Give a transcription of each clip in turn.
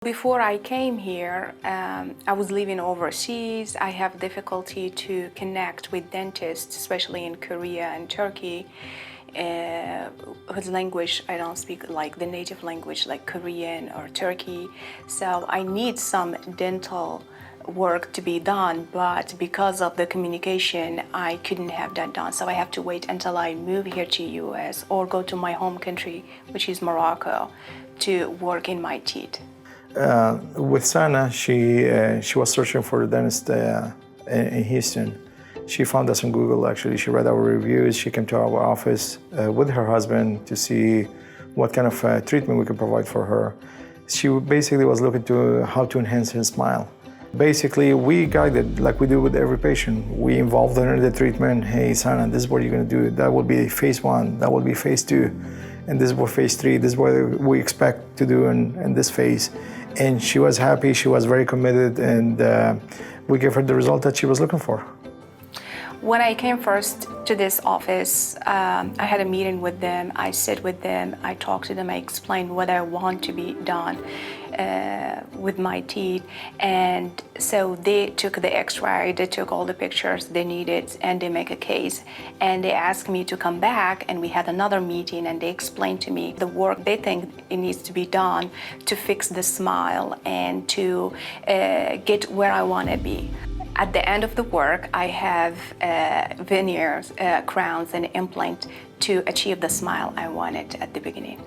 Before I came here, I was living overseas. I have difficulty to connect with dentists, especially in Korea and Turkey, whose language I don't speak, like the native language, like Korean or Turkey. So I need some dental work to be done, but because of the communication, I couldn't have that done. So I have to wait until I move here to US or go to my home country, which is Morocco, to work in my teeth. With Sanaa, she was searching for a dentist in Houston. She found us on Google, actually. She read our reviews. She came to our office with her husband to see what kind of treatment we could provide for her. She basically was looking to how to enhance her smile. Basically, we guided, like we do with every patient. We involved her in the treatment. Hey, Sanaa, this is what you're going to do. That will be phase 1. That will be phase 2. And this is what phase 3, this is what we expect to do in this phase. And she was happy, she was very committed, and we gave her the result that she was looking for. When I came first to this office, I had a meeting with them. I sit with them, I talk to them, I explain what I want to be done with my teeth. And so they took the x-ray, they took all the pictures they needed, and they make a case. And they asked me to come back, and we had another meeting, and they explained to me the work they think it needs to be done to fix the smile and to get where I want to be. At the end of the work, I have veneers, crowns, and implant to achieve the smile I wanted at the beginning.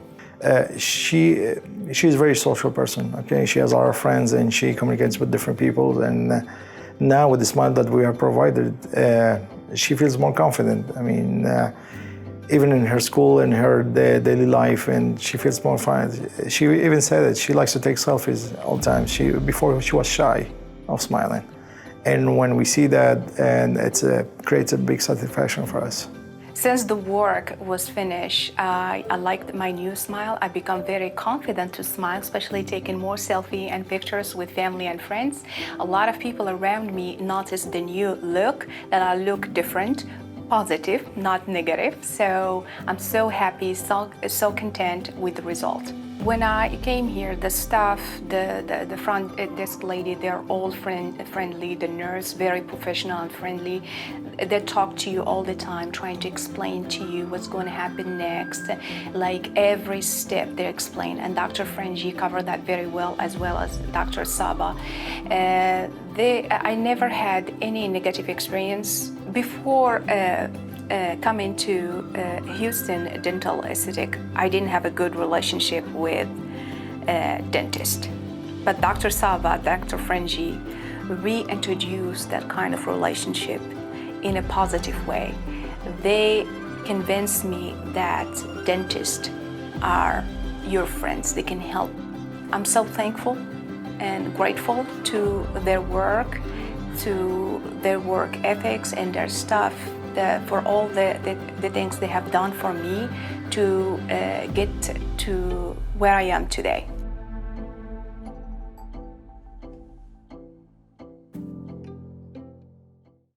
She's a very social person. Okay, she has a lot of friends and she communicates with different people. And now with the smile that we have provided, she feels more confident. I mean, even in her school and her daily life, and she feels more fine. She even said that she likes to take selfies all the time. Before she was shy of smiling. And when we see that, and it creates a big satisfaction for us. Since the work was finished, I liked my new smile. I become very confident to smile, especially taking more selfie and pictures with family and friends. A lot of people around me notice the new look, that I look different, positive, not negative. So I'm so happy, so content with the result. When I came here, the staff, the front desk lady, they're all friendly. The nurse, very professional and friendly. They talk to you all the time, trying to explain to you what's going to happen next. Like every step they explain. And Dr. Frenji covered that very well as Dr. Saba. I never had any negative experience before coming to Houston Dental Aesthetic. I didn't have a good relationship with dentist, but Dr. Saba, Dr. Frenji reintroduced that kind of relationship in a positive way. They convinced me that dentists are your friends. They can help. I'm so thankful and grateful to their work ethics and their staff, for all the things they have done for me to get to where I am today.